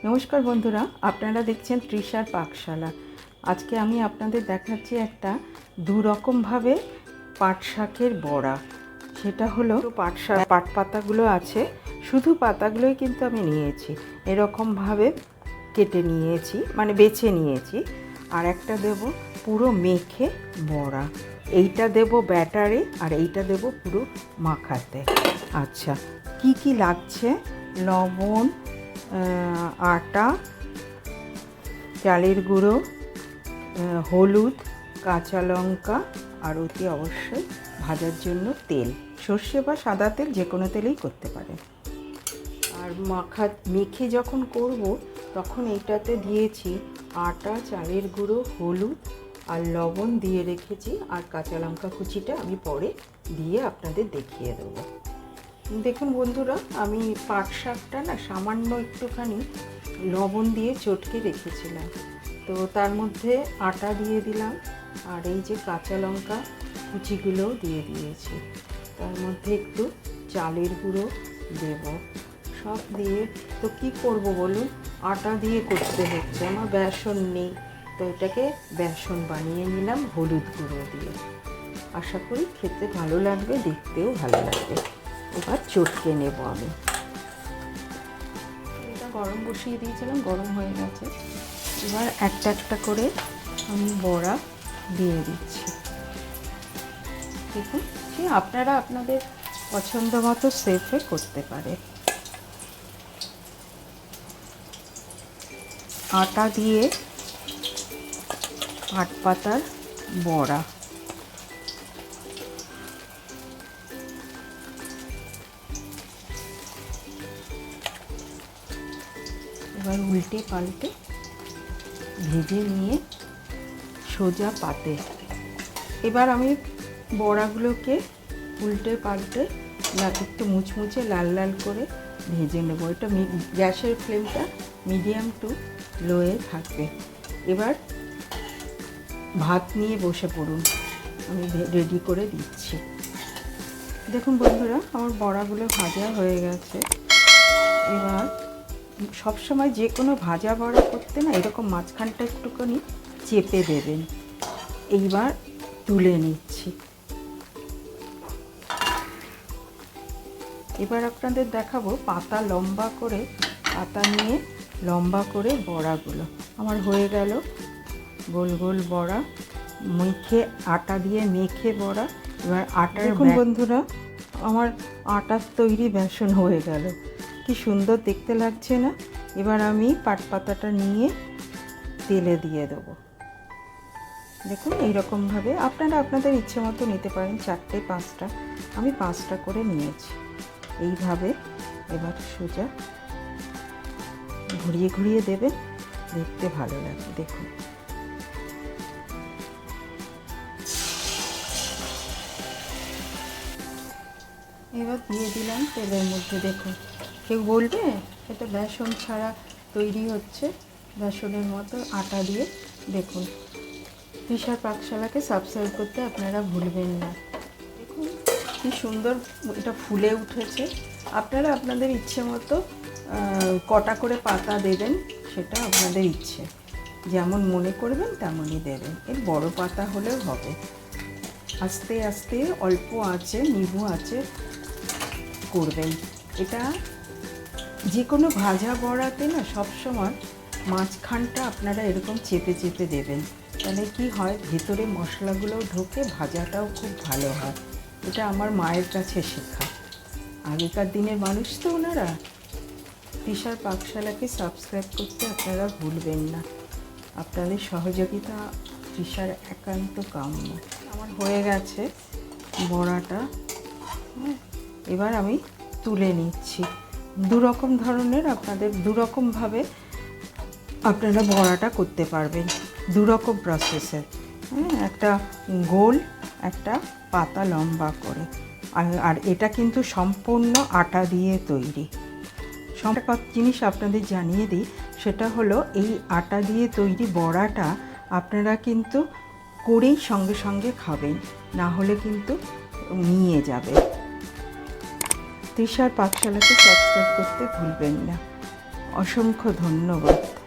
নমস্কার বন্ধুরা, আপনারা দেখছেন তৃষার পাকশালা। আজকে আমি আপনাদের দেখাচ্ছি একটা দুরকমভাবে পাট শাকের বড়া। সেটা হলো পাট পাতাগুলো আছে, শুধু পাতাগুলোই কিন্তু আমি নিয়েছি, এরকমভাবে কেটে নিয়েছি, মানে বেছে নিয়েছি। আর একটা দেব পুরো মেখে বড়া, এইটা দেব ব্যাটারে, আর এইটা দেব পুরো মাখাতে। আচ্ছা, কি কি লাগছে? লবণ, আটা, চালের গুঁড়ো, হলুদ, কাঁচা লঙ্কা, আর অতি অবশ্যই ভাজার জন্য তেল, সর্ষে বা সাদা তেল, যে কোনো তেলেই করতে পারেন। আর মেখে যখন করব তখন এইটাতে দিয়েছি আটা, চালের গুঁড়ো, হলুদ আর লবণ দিয়ে রেখেছি, আর কাঁচা লঙ্কা কুচিটা আমি পরে দিয়ে আপনাদের দেখিয়ে দেবো। দেখুন বন্ধুরা, আমি পাট শাকটা না সামান্য একটুখানি লবণ দিয়ে চটকে রেখেছিলাম, তো তার মধ্যে আটা দিয়ে দিলাম, আর এই যে কাঁচা লঙ্কা কুচিগুলোও দিয়ে দিয়েছি, তার মধ্যে একটু চালের গুঁড়ো দেব, সব দিয়ে। তো কি করব বলুন, আটা দিয়ে করতে হচ্ছে, আমার বেসন নেই, তো এটাকে বেসন বানিয়ে নিলাম হলুদ গুঁড়ো দিয়ে। আশা করি খেতে ভালো লাগবে, দেখতেও ভালো লাগবে। এবার চটকে নেব আমি। এটা গরম বসিয়ে দিয়েছিলাম, গরম হয়ে গেছে। এবার একটা একটা করে আমি বড়া দিয়ে দিচ্ছি। দেখুন, আপনারা আপনাদের পছন্দ মতো শেপে করতে পারে। আটা দিয়ে পাট পাতার বড়া। এবার উল্টে পাল্টে ভেজে নিয়ে সোজা পাতে। এবার আমি বড়াগুলোকে উল্টে পাল্টে একটু মুচমুচে লাল লাল করে ভেজে নেব। এটা গ্যাসের ফ্লেমটা মিডিয়াম টু লোয়ে থাকবে। এবার ভাত নিয়ে বসে পড়ুন, আমি রেডি করে দিচ্ছি। দেখুন বন্ধুরা, আমার বড়াগুলো ভাজা হয়ে গেছে। এবার সবসময় যে কোনো ভাজা বড়া করতে না এরকম মাঝখানটা একটুখানি চেপে দেবেন। এইবার তুলে নিচ্ছি। এবার আপনাদের দেখাবো পাতা লম্বা করে, পাতা নিয়ে লম্বা করে বড়াগুলো আমার হয়ে গেল। গোল গোল বড়া মেখে, আটা দিয়ে মেখে বড়া। এবার আটার, দেখুন বন্ধুরা, আমার আটার তৈরি বেসন হয়ে গেল, কি সুন্দর দেখতে লাগছে না? এবার আমি পাট পাতাটা নিয়ে তেলে দিয়ে দেবো। দেখুন, এইরকমভাবে আপনারা আপনাদের ইচ্ছে মতো নিতে পারেন, 4টে 5টা, আমি 5টা করে নিয়েছি। এইভাবে এবার সোজা ঘুরিয়ে ঘুরিয়ে দেবেন, দেখতে ভালো লাগে। দেখুন, এবার দিয়ে দিলাম তেলের মধ্যে। দেখুন, কেউ বলবে এটা বেসন ছাড়া তৈরি হচ্ছে, বেসনের মতো আটা দিয়ে। দেখুন, তৃষার পাকশালাকে সাবস্ক্রাইব করতে আপনারা ভুলবেন না। দেখুন কি সুন্দর এটা ফুলে উঠেছে। আপনারা আপনাদের ইচ্ছে মতো কটা করে পাতা দেবেন, সেটা আপনাদের ইচ্ছে, যেমন মনে করবেন তেমনই দেবেন। এর বড় পাতা হলেও হবে। আস্তে আস্তে অল্প আঁচে, নিভু আঁচে করবেন। এটা যে কোনো ভাজা বড়াতে না সবসময় মাঝখানটা আপনারা এরকম চেপে চেপে দেবেন, তাহলে কি হয়, ভেতরে মশলাগুলোও ঢোকে, ভাজাটাও খুব ভালো হয়। এটা আমার মায়ের কাছে শেখা। আগেকার দিনের মানুষ তো ওনারা। তৃষার পাকশালাকে সাবস্ক্রাইব করতে আপনারা ভুলবেন না। আপনাদের সহযোগিতা তৃষার একান্ত কাম্য। আমার হয়ে গেছে বড়াটা। এবার আমি তুলে নিচ্ছি। দুরকম ধরনের, আপনাদের দুরকমভাবে আপনারা বড়াটা করতে পারবেন, দুরকম প্রসেসে। একটা গোল, একটা পাতা লম্বা করে। আর এটা কিন্তু সম্পূর্ণ আটা দিয়ে তৈরি। একটা জিনিস আপনাদের জানিয়ে দিই, সেটা হলো এই আটা দিয়ে তৈরি বড়াটা আপনারা কিন্তু করেই সঙ্গে সঙ্গে খাবেন, না হলে কিন্তু নিয়ে যাবে। তৃষার পাকশালাকে সাবস্ক্রাইব করতে ভুলবেন না। অসংখ্য ধন্যবাদ।